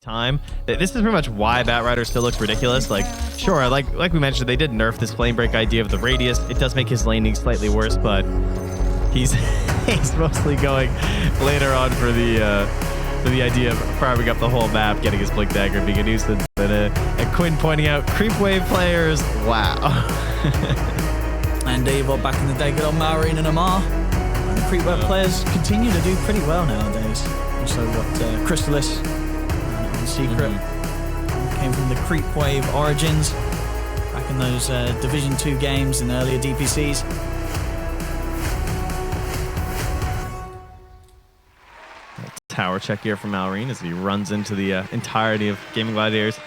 time. This is pretty much why Batrider still looks ridiculous. Like, sure, like we mentioned, they did nerf this flame break idea of the radius. It does make his laning slightly worse, but he's he's mostly going later on for the idea of farming up the whole map, getting his blink dagger, being a nuisance, and Quinn pointing out creep wave players. Wow. And Evo back in the day, good old Marine and Amar. And creep wave players continue to do pretty well nowadays. Also got Crystalis. Secret came from the creep wave origins back in those Division 2 games and earlier DPCs. Tower check here from Malrine as he runs into the entirety of Gaimin Gladiators.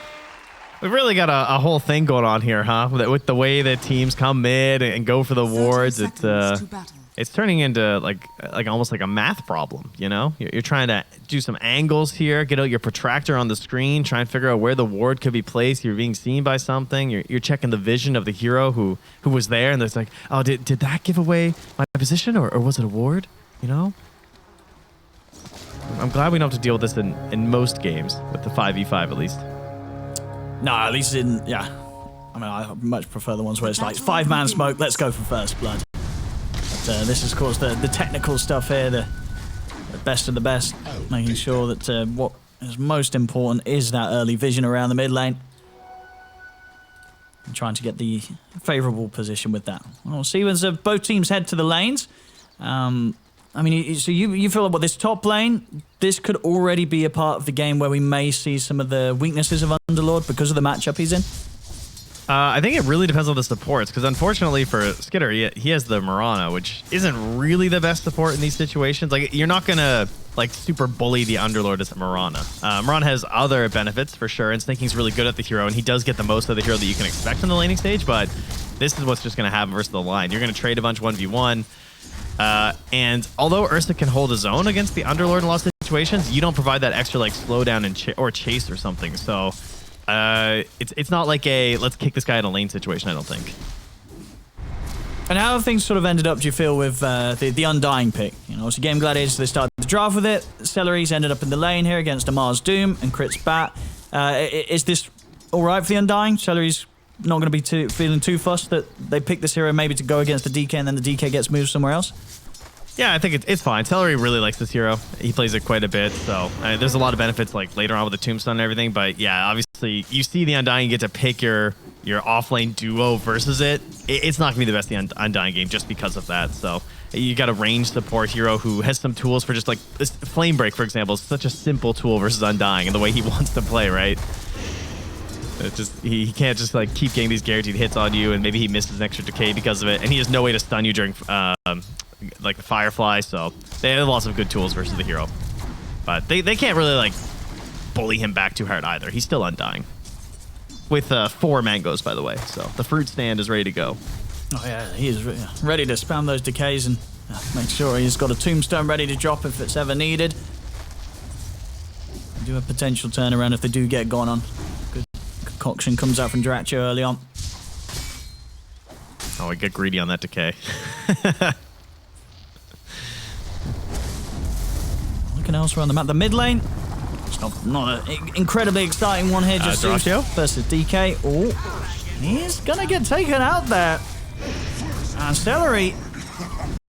We've really got a whole thing going on here, huh? With the way that teams come mid and go for the wards, it's turning into like almost like a math problem, you know? You're trying to do some angles here, get out your protractor on the screen, try and figure out where the ward could be placed. You're being seen by something. You're checking the vision of the hero who was there, and there's like, oh, did that give away my position, or was it a ward? You know? I'm glad we don't have to deal with this in most games, with the 5v5 at least. No, at least yeah. I mean, I much prefer the ones where it's like 5-man smoke, let's go for first blood. But this is, of course, the technical stuff here, the best of the best, making sure that what is most important is that early vision around the mid lane. And trying to get the favourable position with that. We'll see as both teams head to the lanes. I mean, so you feel like, what, this top lane, this could already be a part of the game where we may see some of the weaknesses of Underlord because of the matchup he's in? I think it really depends on the supports, because unfortunately for Skitter, he has the Mirana, which isn't really the best support in these situations. Like, you're not gonna like super bully the Underlord as a Mirana. Mirana has other benefits for sure, and Snaking's really good at the hero, and he does get the most of the hero that you can expect in the laning stage, but this is what's just gonna happen versus the line. You're gonna trade a bunch 1v1, and although Ursa can hold his own against the Underlord in lots of situations, you don't provide that extra like slowdown and or chase or something. So it's not like a let's kick this guy in a lane situation, I don't think. And how have things sort of ended up, do you feel, with the Undying pick? You know, so Gaimin Gladiators, they started the draft with it. Celery's ended up in the lane here against Amar's Doom and Crit's Bat. Is this all right for the Undying? Celery's not going to be feeling too fussed that they pick this hero maybe to go against the DK and then the DK gets moved somewhere else? Yeah, I think it's fine. Celery really likes this hero. He plays it quite a bit, so there's a lot of benefits like later on with the Tombstone and everything, but yeah, obviously you see the Undying, you get to pick your off-lane duo versus it. It's not going to be the best the Undying game just because of that, so you got a range support hero who has some tools for just like this Flame Break, for example, is such a simple tool versus Undying and the way he wants to play, right? It's just he can't just like keep getting these guaranteed hits on you, and maybe he misses an extra decay because of it, and he has no way to stun you during like the Firefly, so they have lots of good tools versus the hero. But they can't really like bully him back too hard either. He's still Undying. With 4 mangoes, by the way, so the fruit stand is ready to go. Oh yeah, he is ready to spam those decays and make sure he's got a tombstone ready to drop if it's ever needed. Do a potential turnaround if they do get gone on. Good concoction comes out from Dratio early on. Oh, I get greedy on that decay. Looking elsewhere on the map, the mid lane. It's not an incredibly exciting one here. Just versus DK. Oh, he's gonna get taken out there. And Celery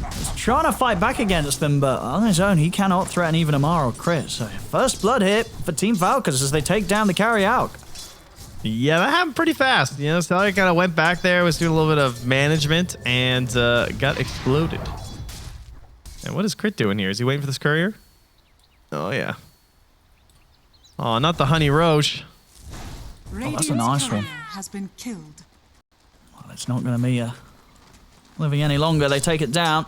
is trying to fight back against them, but on his own, he cannot threaten even Amar or Crit. So first blood hit for Team Falcons as they take down the carry out. Yeah, that happened pretty fast. You know, Celery kind of went back there, was doing a little bit of management, and got exploded. And what is Crit doing here? Is he waiting for this courier? Oh, yeah. Oh, not the Honey Roche. Oh, that's a nice one. Has been killed. Well, it's not going to be living any longer. They take it down.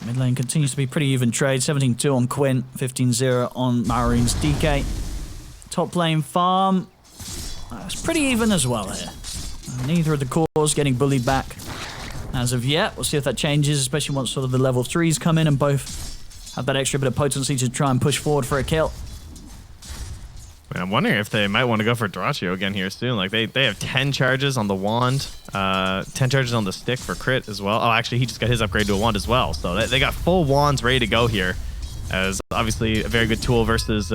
Mid lane continues to be pretty even trade. 17-2 on Quinn, 15-0 on Marine's DK. Top lane farm. It's pretty even as well here. Neither of the cores getting bullied back as of yet. We'll see if that changes, especially once sort of the level 3s come in and both have that extra bit of potency to try and push forward for a kill. I'm wondering if they might want to go for Dratio again here soon. Like they have 10 charges on the wand, 10 charges on the stick for Crit as well. Oh, actually, he just got his upgrade to a wand as well. So they got full wands ready to go here, as obviously a very good tool versus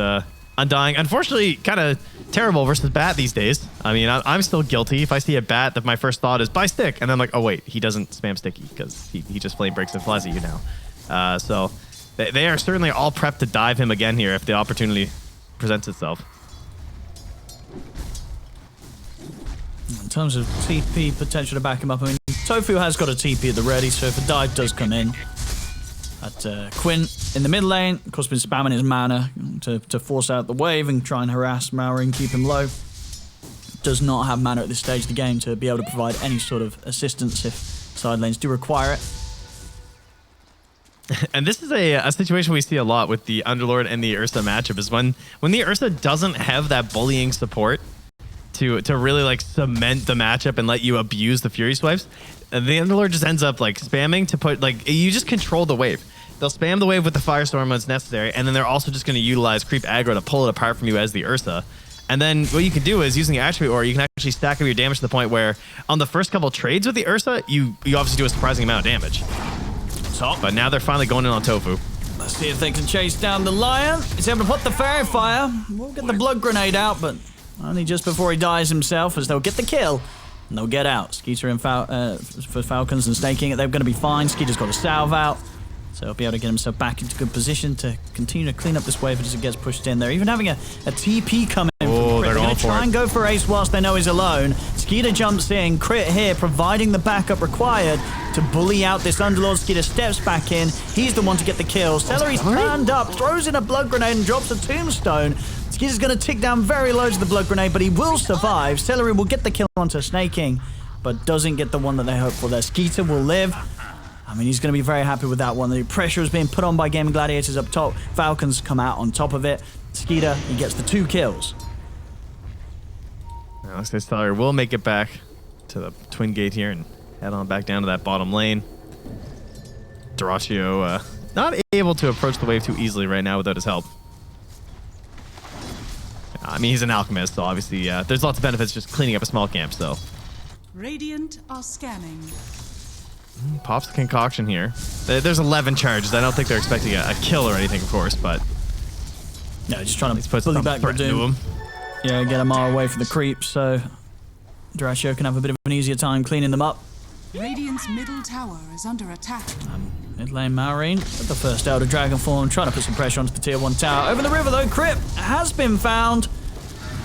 Undying, unfortunately, kind of terrible versus bat these days. I mean, I'm still guilty. If I see a bat, that my first thought is buy stick, and then I'm like, oh wait, he doesn't spam sticky because he just flame breaks and flies at you now. So they are certainly all prepped to dive him again here if the opportunity presents itself. In terms of TP potential to back him up, I mean, Tofu has got a TP at the ready, so if a dive does come in, at Quinn in the mid lane, of course, been spamming his mana to force out the wave and try and harass Maori and keep him low. Does not have mana at this stage of the game to be able to provide any sort of assistance if side lanes do require it. And this is a situation we see a lot with the Underlord and the Ursa matchup is when the Ursa doesn't have that bullying support to really like cement the matchup and let you abuse the Fury swipes, the Underlord just ends up like spamming to put like you just control the wave. They'll spam the wave with the Firestorm when it's necessary, and then they're also just going to utilize creep aggro to pull it apart from you as the Ursa. And then what you can do is using the attribute aura, you can actually stack up your damage to the point where on the first couple trades with the Ursa, you obviously do a surprising amount of damage. But now they're finally going in on Tofu. Let's see if they can chase down the Lion. He's able to put the Fairy Fire. We'll get the Blood Grenade out, but only just before he dies himself, as they'll get the kill. And they'll get out. Skeeter and for Falcons and Snaking it, they're going to be fine. Skeeter's got a salve out, so he'll be able to get himself back into good position to continue to clean up this wave as it gets pushed in. They're even having a TP come in. Oh, they're going to try and go for Ace whilst they know he's alone. Skeeter jumps in, crit here, providing the backup required to bully out this Underlord. Skeeter steps back in. He's the one to get the kill. Celery's turned up, throws in a Blood Grenade and drops a Tombstone. Skeeter's going to tick down very low to the Blood Grenade, but he will survive. Celery will get the kill onto Snaking, but doesn't get the one that they hope for there. Skeeter will live. I mean, he's going to be very happy with that one. The pressure is being put on by Gaimin Gladiators up top. Falcons come out on top of it. Skeeter, he gets the 2 kills. Now, looks like Celery will make it back to the Twin Gate here and head on back down to that bottom lane. Dyrachyo not able to approach the wave too easily right now without his help. I mean, he's an alchemist, so obviously there's lots of benefits just cleaning up a small camp, so. Radiant are scanning. Pops the concoction here. There's 11 charges. I don't think they're expecting a kill or anything, of course, but... Yeah, just trying to put bully back the Doom. him. Yeah, get a mile away from the creep, so Dyrachyo can have a bit of an easier time cleaning them up. Radiant's middle tower is under attack. Mid lane Marine with the first Elder Dragon form, trying to put some pressure onto the tier 1 tower. Over the river though, Crip has been found.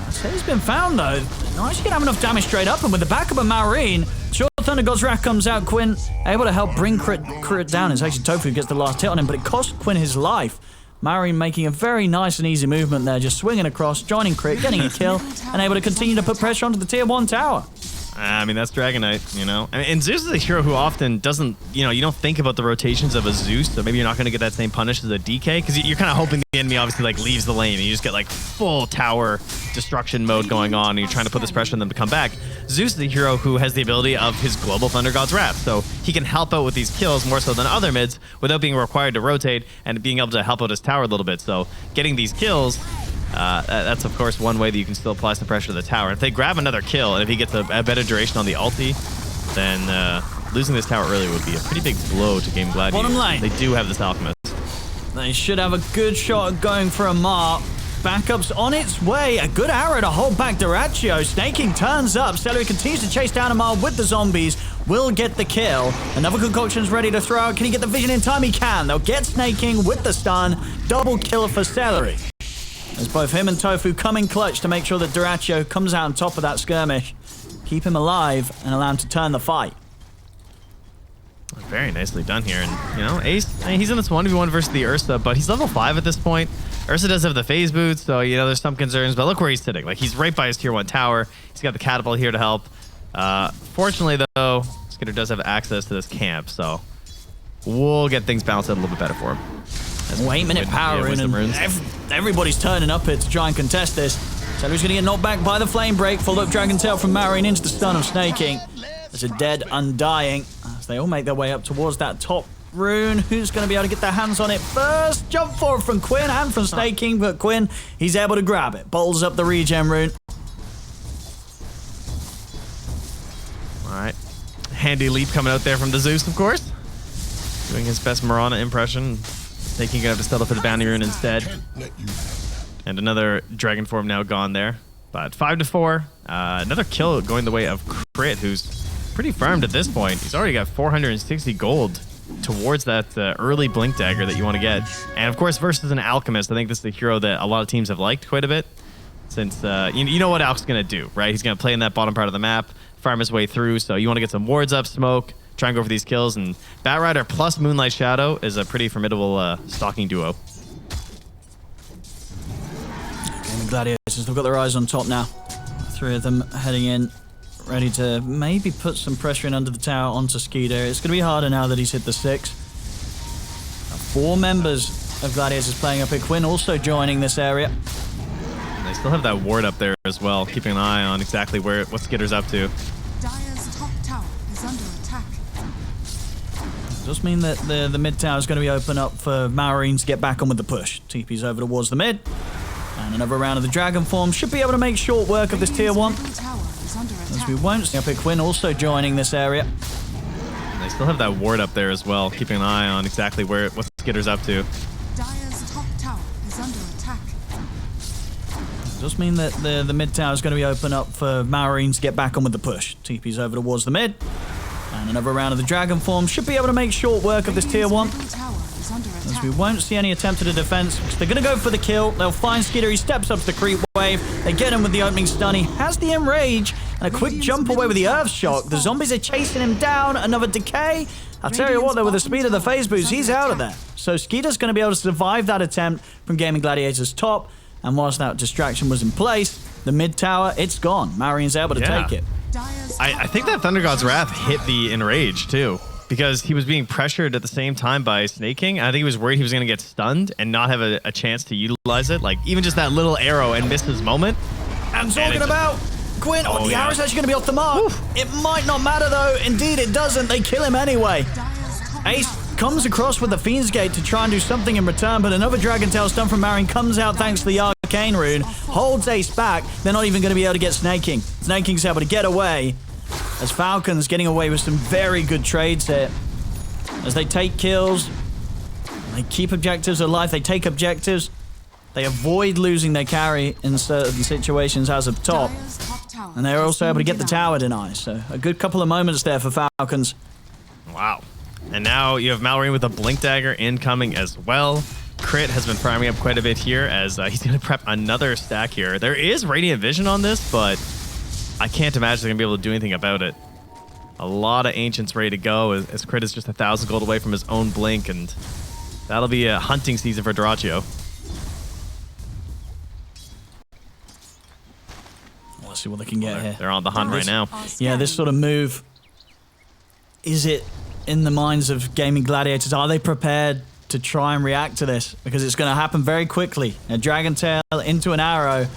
I say he's been found though. Not actually gonna have enough damage straight up, and with the backup of Marine, sure, Thunder God's Wrath comes out. Quinn able to help bring Crit down. It's actually Tofu who gets the last hit on him, but it cost Quinn his life. Marine making a very nice and easy movement there, just swinging across, joining Crit, getting a kill, and able to continue to put pressure onto the tier 1 tower. I mean, that's Dragon Knight, you know? I mean, and Zeus is a hero who often doesn't, you know, you don't think about the rotations of a Zeus, so maybe you're not going to get that same punish as a DK, because you're kind of hoping the enemy obviously, like, leaves the lane, and you just get, like, full tower destruction mode going on, and you're trying to put this pressure on them to come back. Zeus is a hero who has the ability of his global Thunder God's Wrath, so he can help out with these kills more so than other mids without being required to rotate and being able to help out his tower a little bit. So getting these kills... that's of course one way that you can still apply some pressure to the tower. If they grab another kill and if he gets a better duration on the ulti, then losing this tower early would be a pretty big blow to Gaimin Gladiators. Bottom lane. They do have this alchemist. They should have a good shot at going for a mark. Backup's on its way. A good arrow to hold back Dyrachyo. Snaking turns up. Celery continues to chase down Amal with the zombies. Will get the kill. Another concoction's ready to throw out. Can he get the vision in time? He can. They'll get Snaking with the stun. Double kill for Celery. As both him and Tofu come in clutch to make sure that Dyrachyo comes out on top of that skirmish. Keep him alive and allow him to turn the fight. Very nicely done here. And, you know, Ace, I mean, he's in this 1v1 versus the Ursa, but he's level 5 at this point. Ursa does have the phase boots, so, you know, there's some concerns, but look where he's sitting. Like, he's right by his tier 1 tower. He's got the catapult here to help. Fortunately, though, Skitter does have access to this camp, so we'll get things balanced out a little bit better for him. 8-minute power in, and everybody's turning up here to try and contest this. Celery's going to get knocked back by the flame break. Full-up Dragon Tail from Marine into the stun of Snaking. There's a dead Undying as they all make their way up towards that top rune. Who's going to be able to get their hands on it first? Jump forward from Quinn and from Snaking, but Quinn, he's able to grab it. Bowls up the regen rune. All right. Handy leap coming out there from the Zeus, of course. Doing his best Mirana impression. Snaking gonna have to settle for the bounty rune instead. And another Dragon Form now gone there. But 5-4. Another kill going the way of Crit, who's pretty farmed at this point. He's already got 460 gold towards that early Blink Dagger that you want to get. And of course, versus an Alchemist, I think this is the hero that a lot of teams have liked quite a bit. Since you know what Alch's going to do, right? He's going to play in that bottom part of the map, farm his way through. So you want to get some wards up, smoke, try and go for these kills. And Batrider plus Moonlight Shadow is a pretty formidable stalking duo. Gaimin Gladiators, they've got their eyes on top now. 3 of them heading in, ready to maybe put some pressure in under the tower onto Skeeter. It's going to be harder now that he's hit the 6. 4 members of Gladiators playing up here. Quinn also joining this area. They still have that ward up there as well, keeping an eye on exactly what Skitter's up to. Dire's top tower is under attack. It does mean that the mid tower is going to be open up for Marines to get back on with the push. TP's over towards the mid. And another round of the Dragon Form should be able to make short work of this tier 1. As we won't see up here. Quinn also joining this area. They still have that ward up there as well, keeping an eye on exactly what Skitter's up to. Dire's top tower is under attack. It does mean that the mid tower is going to be open up for Marines to get back on with the push. TP's over towards the mid. And another round of the Dragon Form should be able to make short work of this tier 1. As we won't see any attempt at a defense. They're going to go for the kill. They'll find Skeeter. He steps up to the creep wave. They get him with the opening stun. He has the enrage and a quick jump away with the Earth Shock. The zombies are chasing him down. Another decay. I'll tell you what, though, with the speed of the phase boost, he's out of there. So Skeeter's going to be able to survive that attempt from Gaimin Gladiators top. And whilst that distraction was in place, the mid tower, it's gone. Marion's able to take it. I think that Thunder God's Wrath hit the Enrage, too. Because he was being pressured at the same time by Snake King. I think he was worried he was going to get stunned and not have a chance to utilize it. Like, even just that little arrow and miss his moment. I'm talking about Quinn. Oh, the arrow's actually going to be off the mark. Oof. It might not matter, though. Indeed, it doesn't. They kill him anyway. Ace comes across with the Fiend's Gate to try and do something in return, but another Dragon Tail stun from Marion comes out thanks to the Arcane Rune, holds Ace back. They're not even going to be able to get Snake King. Snake King's able to get away, as Falcons getting away with some very good trades here. As they take kills, they keep objectives alive, they take objectives, they avoid losing their carry in certain situations as of top. And they're also able to get the tower denied. So a good couple of moments there for Falcons. Wow. And now you have Mallory with a Blink Dagger incoming as well. Crit has been farming up quite a bit here as he's going to prep another stack here. There is Radiant Vision on this, but I can't imagine they're going to be able to do anything about it. A lot of Ancients ready to go as Crit is just 1,000 gold away from his own Blink, and that'll be a hunting season for Dyrachyo. Let's see what they can get here. They're on the hunt right now. Yeah, this sort of move, is it in the minds of Gaimin Gladiators? Are they prepared to try and react to this? Because it's going to happen very quickly. A Dragon Tail into an arrow.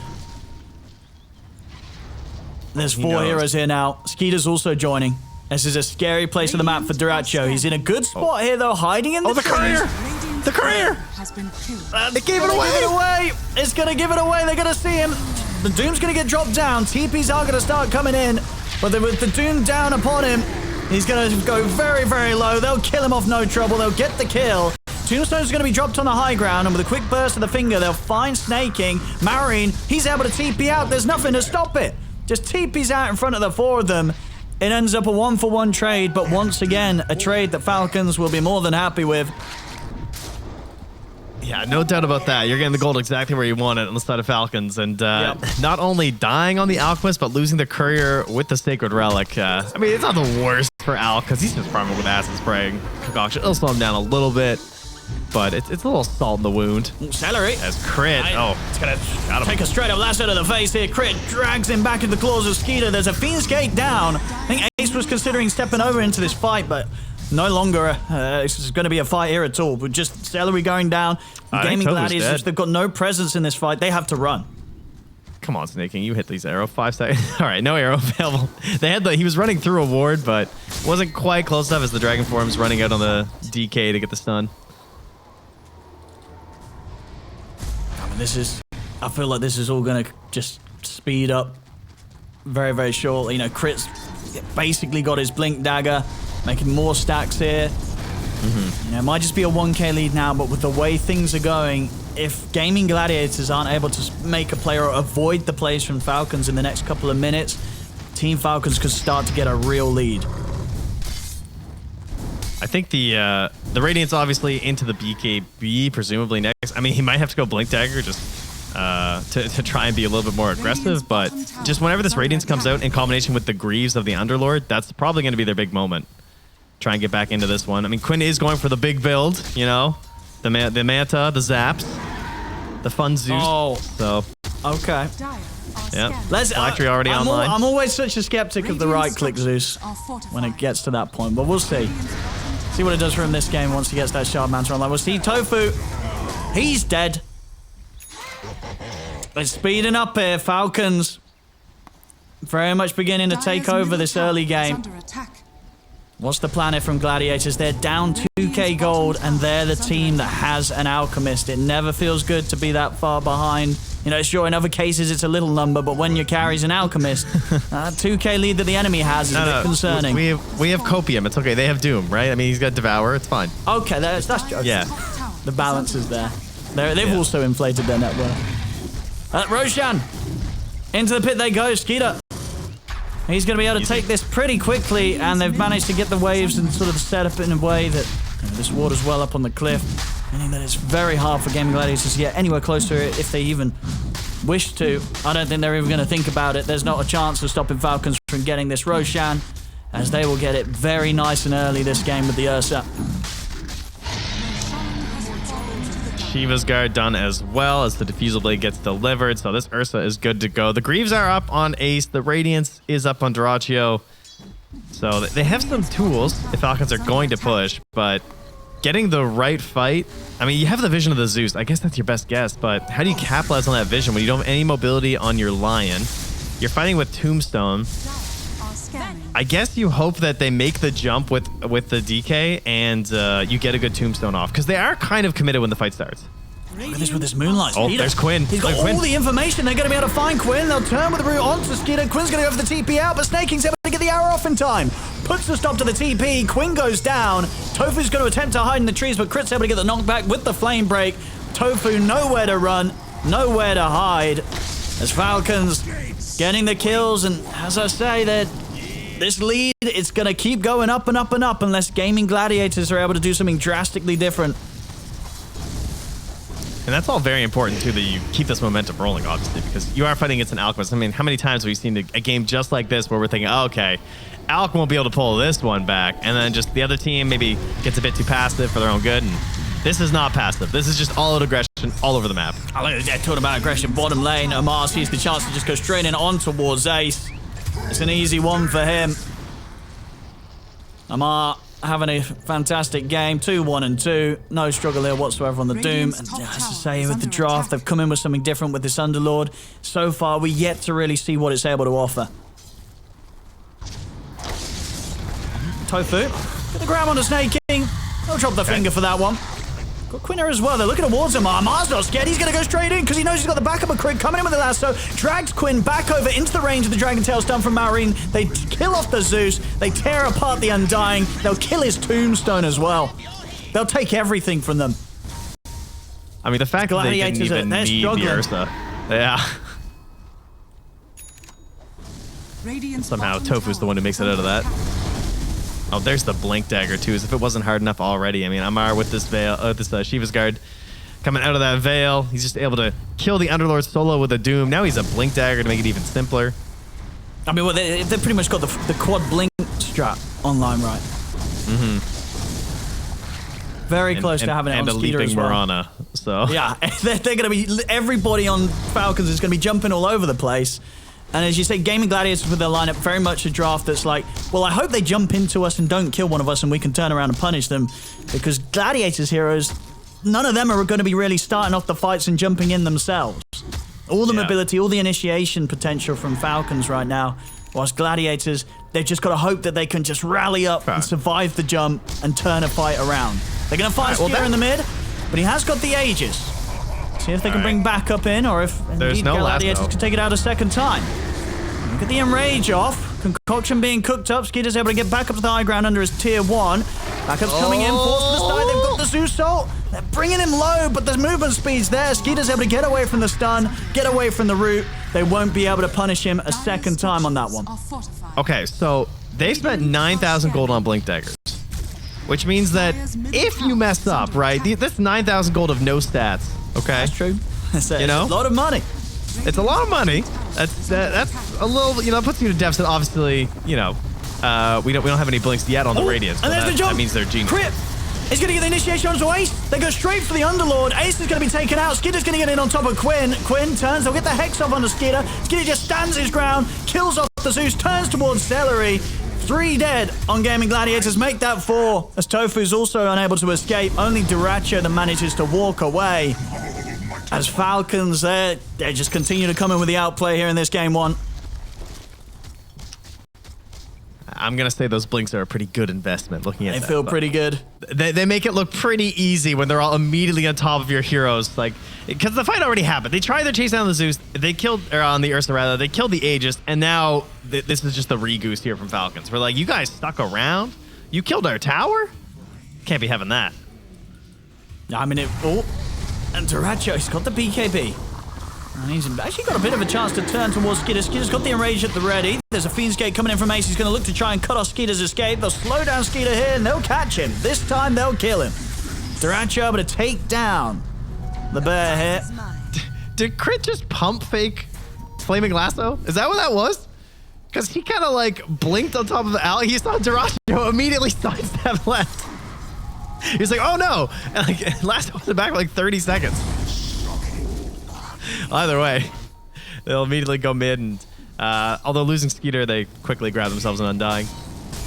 There's 4 heroes here now. Skeeter's also joining. This is a scary place on the map for Dyrachyo. He's in a good spot here, though, hiding in the the courier! The courier! They gave it away! It's going to give it away. They're going to see him. The Doom's going to get dropped down. TPs are going to start coming in. But with the Doom down upon him, he's going to go very, very low. They'll kill him off no trouble. They'll get the kill. Tombstone's going to be dropped on the high ground, and with a quick burst of the finger, they'll find Snake King. Marine, he's able to TP out. There's nothing to stop it. Just TP's out in front of the 4 of them. It ends up a 1-for-1 trade, but once again, a trade that Falcons will be more than happy with. Yeah, no doubt about that. You're getting the gold exactly where you want it on the side of Falcons. And not only dying on the Alchemist, but losing the Courier with the Sacred Relic. I mean, it's not the worst for Al, because he's just farming with Acid Spraying Concoction. It'll slow him down a little bit, but it's a little salt in the wound. Celery. As Crit. It's going to take a straight up lasso to the face here. Crit drags him back into the claws of Skeeter. There's a Fiend's Gate down. I think Ace was considering stepping over into this fight, but no longer it's going to be a fight here at all. With just Celery going down, Gaimin Gladiators, they've got no presence in this fight. They have to run. Come on, Snake King, you hit these arrow. 5 seconds. All right, no arrow available. He was running through a ward, but wasn't quite close enough as the Dragon Form's running out on the DK to get the stun. I feel like this is all going to just speed up very, very shortly. You know, Crit's basically got his Blink Dagger, making more stacks here. You know, it might just be a 1k lead now, but with the way things are going, if Gaimin Gladiators aren't able to make a play or avoid the plays from Falcons in the next couple of minutes, Team Falcons could start to get a real lead. I think the Radiant's obviously into the BKB, presumably next. I mean, he might have to go Blink Dagger just to try and be a little bit more aggressive, but just whenever this Radiance comes out in combination with the Greaves of the Underlord, that's probably going to be their big moment. Try and get back into this one. I mean, Quinn is going for the big build, you know? The Manta, the Zaps, the Fun Zeus. Oh. So. Okay. Yeah. Factory already online. I'm always such a skeptic of the right-click Zeus when it gets to that point, but we'll see. See what it does for him this game once he gets that Shard Manta online. We'll see Tofu. He's dead. They're speeding up here, Falcons. Very much beginning to take over this early game. What's the plan here from Gladiators? They're down 2k gold, and they're the team that has an Alchemist. It never feels good to be that far behind. You know, sure, in other cases it's a little number, but when your carry's an Alchemist, 2k lead that the enemy has is a bit concerning. We have Copium. It's okay. They have Doom, right? I mean, he's got Devour. It's fine. Okay, that's just yeah. The balance is there. They've also inflated their net worth. Roshan, into the pit they go. Skeeter. He's going to be able to take this pretty quickly, and they've managed to get the waves and sort of set up in a way that this water's well up on the cliff, meaning that it's very hard for Gaimin Gladiators to get anywhere close to it if they even wish to. I don't think they're even going to think about it. There's not a chance of stopping Falcons from getting this Roshan, as they will get it very nice and early this game with the Ursa. Shiva's Guard done as well as the Diffusal Blade gets delivered, so this Ursa is good to go. The Greaves are up on Ace, the Radiance is up on Dyrachyo, so they have some tools if Falcons are going to push, but getting the right fight, I mean, you have the vision of the Zeus, I guess that's your best guess, but how do you capitalize on that vision when you don't have any mobility on your Lion? You're fighting with Tombstone. I guess you hope that they make the jump with the DK and you get a good Tombstone off, because they are kind of committed when the fight starts. Look at this with this Moonlight. Oh, there's Quinn. He's got all the information. They're going to be able to find Quinn. They'll turn with the root onto Skeeter. Quinn's going to go for the TP out, but Snaking's able to get the arrow off in time. Puts the stop to the TP. Quinn goes down. Tofu's going to attempt to hide in the trees, but Crit's able to get the knockback with the Flame Break. Tofu nowhere to run, nowhere to hide. As Falcons getting the kills, and as I say, this lead, it's going to keep going up and up and up unless Gaimin Gladiators are able to do something drastically different. And that's all very important, too, that you keep this momentum rolling, obviously, because you are fighting against an Alchemist. I mean, how many times have we seen a game just like this where we're thinking, oh, okay, Alch won't be able to pull this one back, and then just the other team maybe gets a bit too passive for their own good, and this is not passive. This is just all-out aggression all over the map. I like that talking about aggression. Bottom lane, Amar sees the chance to just go straight in on towards Ace. It's an easy one for him. Amar having a fantastic game. 2-1-2. No struggle here whatsoever on the Doom. And as I say, with the draft, they've come in with something different with this Underlord. So far, we're yet to really see what it's able to offer. Tofu. Get the grab on the Snake King. They'll drop the finger for that one. Got Quinner as well. They're looking towards him. Mar's not scared. He's going to go straight in because he knows he's got the backup of Crit coming in with the lasso. Drags Quinn back over into the range of the Dragon Tail stun from Marine. They kill off the Zeus. They tear apart the Undying. They'll kill his Tombstone as well. They'll take everything from them. I mean, the fact that they didn't even need the Ursa. Yeah. Somehow Tofu's the one who makes it out of that. Oh, there's the Blink Dagger, too, as if it wasn't hard enough already. I mean, Amar with this Veil, Shiva's Guard coming out of that Veil. He's just able to kill the Underlord solo with a Doom. Now he's a Blink Dagger to make it even simpler. I mean, well, they've pretty much got the quad Blink strat online, right? Mm-hmm. Very close to having it on Skeeter as well. Marana, so. Yeah, they're going to be... Everybody on Falcons is going to be jumping all over the place. And as you say, Gaimin Gladiators with their lineup, very much a draft that's like, well, I hope they jump into us and don't kill one of us and we can turn around and punish them. Because Gladiators heroes, none of them are going to be really starting off the fights and jumping in themselves. All the mobility, all the initiation potential from Falcons right now, whilst Gladiators, they've just got to hope that they can just rally up and survive the jump and turn a fight around. They're going to fight Skeeter in the mid, but he has got the Aegis. See if they can bring backup in, or if indeed Gladiators can take it out a second time. Look at the Enrage off. Concoction being cooked up. Skeeter's able to get back up to the high ground under his tier 1. Backup's coming in. Force to the side. They've got the Zeus ult. They're bringing him low, but the movement speed's there. Skeeter's able to get away from the stun, get away from the root. They won't be able to punish him a second time on that one. Okay, so they spent 9,000 gold on Blink Daggers, which means that if you mess up, right, that's 9,000 gold of no stats, okay? That's true. That's you know? a lot of money. It's a lot of money. That's a little, you know, it puts you to deficit. Obviously, you know, we don't have any blinks yet on the radiance. And there's the jump. That means they're genius. Crit. He's going to get the initiation onto Ace. They go straight for the Underlord. Ace is going to be taken out. Skitter's going to get in on top of Quinn. Quinn turns. They'll get the Hex off onto Skitter. Skitter just stands his ground, kills off the Zeus, turns towards Celery. 3 dead on Gaimin Gladiators. Make that 4. As Tofu's also unable to escape. Only Duracho that manages to walk away. As Falcons, they just continue to come in with the outplay here in this game 1. I'm going to say those blinks are a pretty good investment looking at They that. feel pretty good. They make it look pretty easy when they're all immediately on top of your heroes. Like, because the fight already happened. They tried their chase down the Zeus. They killed, or on the Ursa rather, they killed the Aegis. And now this is just the re-goose here from Falcons. We're like, you guys stuck around? You killed our tower? Can't be having that. I mean, and Duracho, he's got the BKB. And he's actually got a bit of a chance to turn towards Skitter. Skitter's got the enrage at the ready. There's a Fiend's Gate coming in from Ace. He's going to look to try and cut off Skitter's escape. They'll slow down Skitter here, and they'll catch him. This time, they'll kill him. Duracho able to take down the bear here. Did Crit just pump fake Flaming Lasso? Is that what that was? Because he kind of like blinked on top of the alley. He saw Duracho immediately sidestep left. He's like, oh no! And like, Lasso was back for like 30 seconds. Either way, they'll immediately go mid, and although losing Skeeter, they quickly grab themselves an Undying.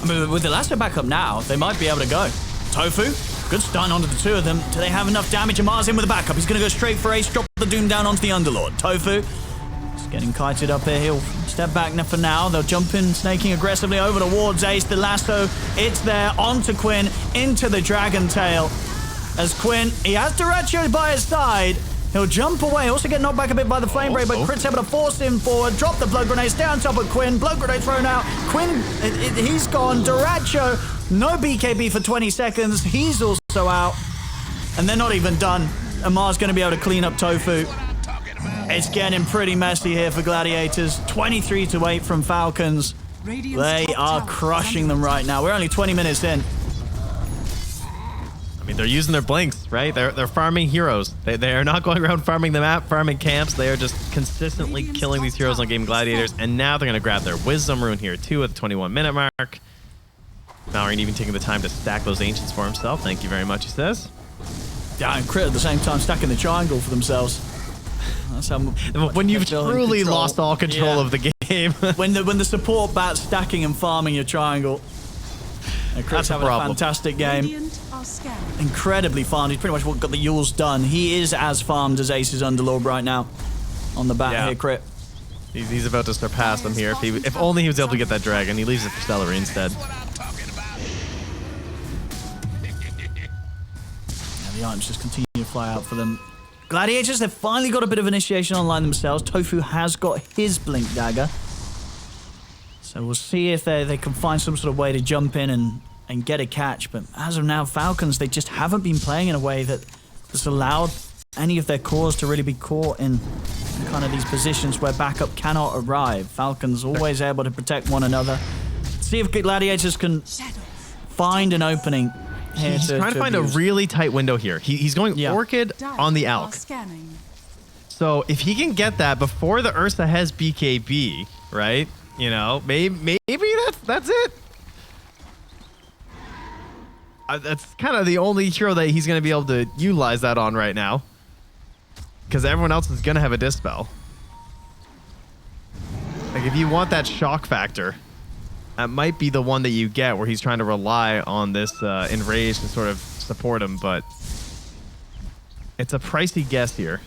I mean, with the Lasso back up now, they might be able to go. Tofu, good stun onto the 2 of them. Do they have enough damage? Amar's in with the backup. He's going to go straight for Ace, drop the Doom down onto the Underlord. Tofu is getting kited up here. He'll step back now for now. They'll jump in, snaking aggressively over towards Ace. The Lasso, it's there, onto Quinn, into the Dragon Tail. As Quinn, he has Duracho by his side. He'll jump away, also get knocked back a bit by the Flame Break, but Crit's able to force him forward, drop the Blood Grenade, stay on top of Quinn, Blood Grenade thrown out, Quinn, he's gone, Duracho, no BKB for 20 seconds, he's also out, and they're not even done. Amar's going to be able to clean up Tofu. It's getting pretty messy here for Gladiators, 23-8 from Falcons. They are crushing them right now. We're only 20 minutes in. I mean, they're using their blinks, right? They're farming heroes. They are not going around farming the map, farming camps. They are just consistently killing these heroes on Gaimin Gladiators, and now they're going to grab their Wisdom Rune here, too, at the 21-minute mark. Mallory even taking the time to stack those Ancients for himself. Thank you very much, he says. Yeah, and Crit at the same time stacking the triangle for themselves. That's how when you've truly lost all control of the game. when the support bat's stacking and farming your triangle. Crit's having a fantastic game. Incredibly farmed. He's pretty much got the Yules done. He is as farmed as Ace's Underlord right now. On the back here, Crit. He's about to surpass them here. If only he was able to get that dragon. He leaves it for Celery instead. And the items just continue to fly out for them. Gladiators, they've finally got a bit of initiation online themselves. Tofu has got his Blink Dagger. So we'll see if they can find some sort of way to jump in and get a catch. But as of now, Falcons, they just haven't been playing in a way that's allowed any of their cores to really be caught in kind of these positions where backup cannot arrive. Falcons always able to protect one another. See if Gladiators can find an opening here. He's trying to find a really tight window here. He's going Orchid on the Alk. So if he can get that before the Ursa has BKB, right? You know, maybe that's it. That's kind of the only hero that he's going to be able to utilize that on right now. Because everyone else is going to have a Dispel. Like, if you want that shock factor, that might be the one that you get where he's trying to rely on this Enrage to sort of support him. But it's a pricey guess here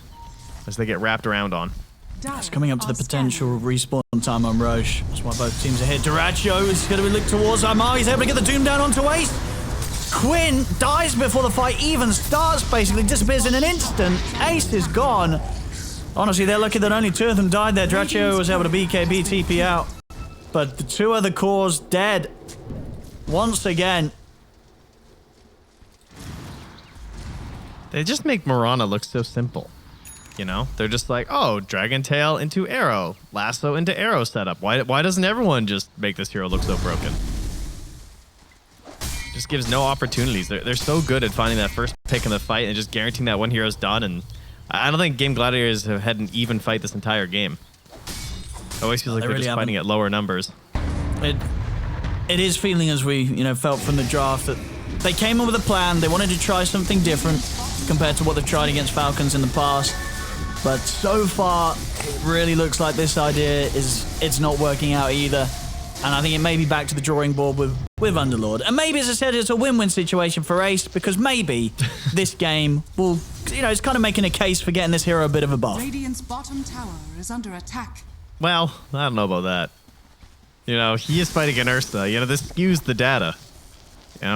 as they get wrapped around on. It's coming up to the potential respawn time on Roche. That's why both teams are here. Duracho is going to be looked towards Amar. He's able to get the Doom down onto Ace. Quinn dies before the fight even starts, basically. Disappears in an instant. Ace is gone. Honestly, they're lucky that only 2 of them died there. Duracho was able to BKB TP out. But the 2 other cores dead. Once again. They just make Mirana look so simple. You know, they're just like, oh, Dragon Tail into arrow, lasso into arrow setup. Why doesn't everyone just make this hero look so broken? Just gives no opportunities. They're so good at finding that first pick in the fight and just guaranteeing that one hero's done. And I don't think Gaimin Gladiators have had an even fight this entire game. It always feels like they're really just fighting at lower numbers. It is feeling, as we felt from the draft, that they came in with a plan. They wanted to try something different compared to what they've tried against Falcons in the past. But so far, it really looks like this idea it's not working out either. And I think it may be back to the drawing board with Underlord. And maybe, as I said, it's a win-win situation for Ace, because maybe this game will, it's kind of making a case for getting this hero a bit of a buff. Radiant's bottom tower is under attack. Well, I don't know about that. He is fighting an Ursa. This skews the data.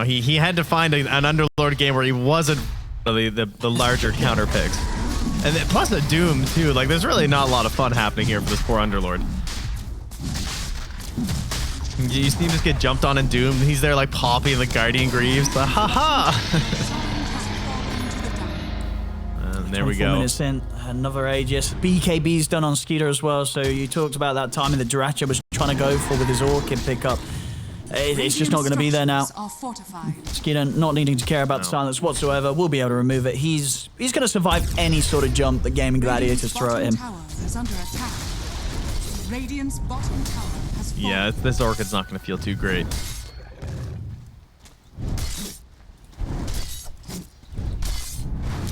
He had to find an Underlord game where he wasn't the larger counter picks. And then, plus a Doom, too. Like, there's really not a lot of fun happening here for this poor Underlord. You see him just get jumped on in Doom. He's there, like, popping the Guardian Greaves. Ha-ha! And there we go. 4 minutes in, another Aegis. BKB's done on Skeeter as well, so you talked about that timing that Dratcha was trying to go for with his Orchid pickup. It's just not going to be there now. Skeeter not needing to care about the silence whatsoever. We'll be able to remove it. He's going to survive any sort of jump that Gaimin Gladiators throw at him. Yeah, this Orchid's not going to feel too great.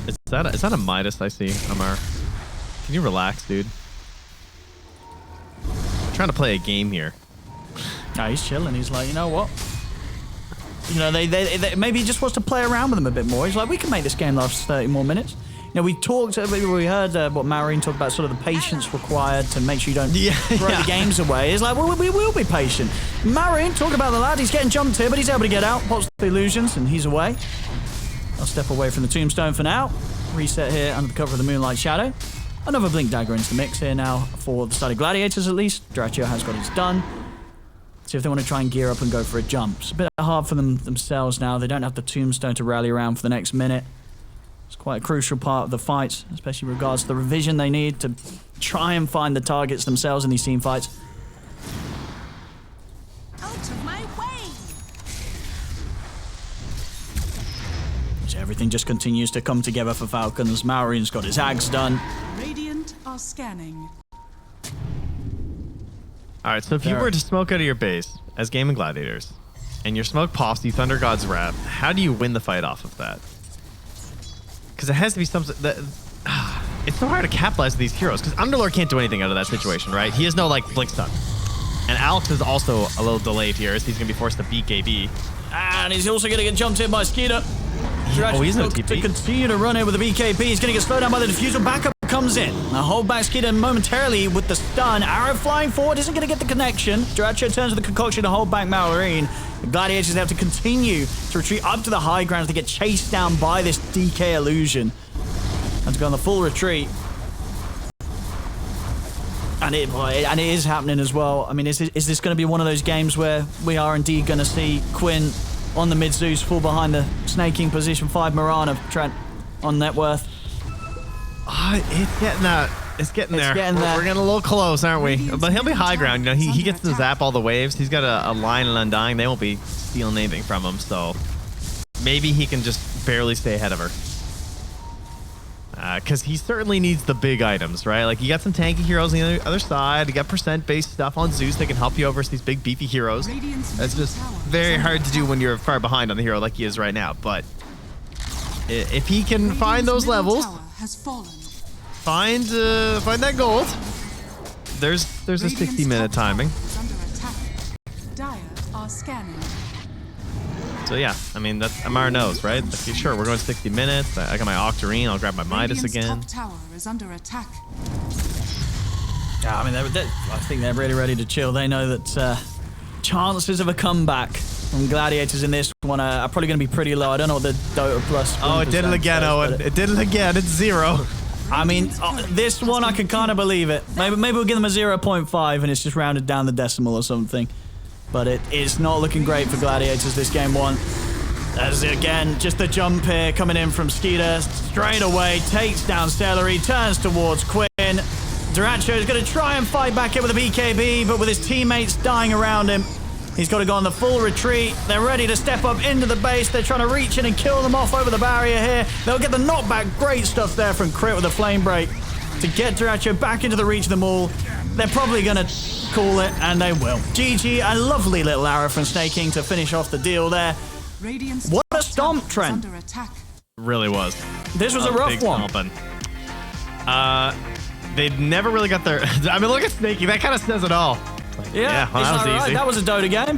Is that a Midas I see, Amar? Can you relax, dude? I'm trying to play a game here. No, he's chilling. He's like, you know what? They maybe he just wants to play around with them a bit more. He's like, we can make this game last 30 more minutes. We heard what Marine talked about, sort of the patience required to make sure you don't throw the games away. It's like, well, we will be patient. Marine, talk about the lad. He's getting jumped here, but he's able to get out. Pops the illusions, and he's away. I'll step away from the tombstone for now. Reset here under the cover of the Moonlight Shadow. Another Blink Dagger into the mix here now for the Study Gladiators, at least. Dratcha has got his done. See if they want to try and gear up and go for a jump. It's a bit hard for them themselves now. They don't have the tombstone to rally around for the next minute. It's quite a crucial part of the fight, especially in regards to the revision they need to try and find the targets themselves in these team fights. Out of my way! So everything just continues to come together for Falcons. Maureen's got his Ags done. Radiant are scanning. All right, so if you were to smoke out of your base as Gaimin Gladiators, and your smoke pops you Thunder God's Wrath, how do you win the fight off of that? Because it has to be something that... it's so hard to capitalize these heroes, because Underlord can't do anything out of that situation, right? He has no, like, Blink Stun. And Alex is also a little delayed here, as he's going to be forced to BKB. And he's also going to get jumped in by Skeeter. He's no TP. To continue to run in with the BKB. He's going to get slowed down by the diffusal. Backup comes in. Now hold back Skeeter momentarily with the stun. Arrow flying forward isn't going to get the connection. Dratcha turns to the concoction to hold back Malorine. The Gladiators have to continue to retreat up to the high ground to get chased down by this DK illusion. And to go on the full retreat. And it is happening as well. I mean, is this going to be one of those games where we are indeed going to see Quinn on the mid Zeus fall behind the snaking position 5 Mirana Trent on net worth? It's getting that. It's getting there. We're getting a little close, aren't we? But he'll be high ground. He gets to zap all the waves. He's got a line and Undying. They won't be stealing anything from him. So maybe he can just barely stay ahead of her. Because he certainly needs the big items, right? Like, you got some tanky heroes on the other side. You got percent-based stuff on Zeus that can help you over these big, beefy heroes. That's just very hard to do when you're far behind on the hero like he is right now. But if he can find those levels, find that gold, there's a 60-minute timing. So yeah, I mean, that's Amar knows, right? Like, sure, we're going 60 minutes. I got my Octarine. I'll grab my Midas again. Top tower is under attack. Yeah, I mean, I think they're really ready to chill. They know that chances of a comeback from Gladiators in this one are probably going to be pretty low. I don't know what the Dota Plus. Oh, it did it again, Owen. It did it again. It's 0. I mean, this one I can kind of believe it. Maybe we'll give them a 0.5 and it's just rounded down the decimal or something. But it is not looking great for Gladiators this game one. As again, just the jump here coming in from Skeeter. Straight away, takes down Celery, turns towards Quinn. Duracho is going to try and fight back in with a BKB, but with his teammates dying around him, he's got to go on the full retreat. They're ready to step up into the base. They're trying to reach in and kill them off over the barrier here. They'll get the knockback. Great stuff there from Crit with a flame break to get Duracho back into the reach of them all. They're probably going to call it, and they will. GG, a lovely little arrow from Snake King to finish off the deal there. Radiant's What a top stomp, tower is Trent. under attack. Really was. This was a rough big one. stomping. They never really got their... I mean, look at Snakey. That kind of says it all. Like, well, Yeah, that was right. easy. That was a Dota game.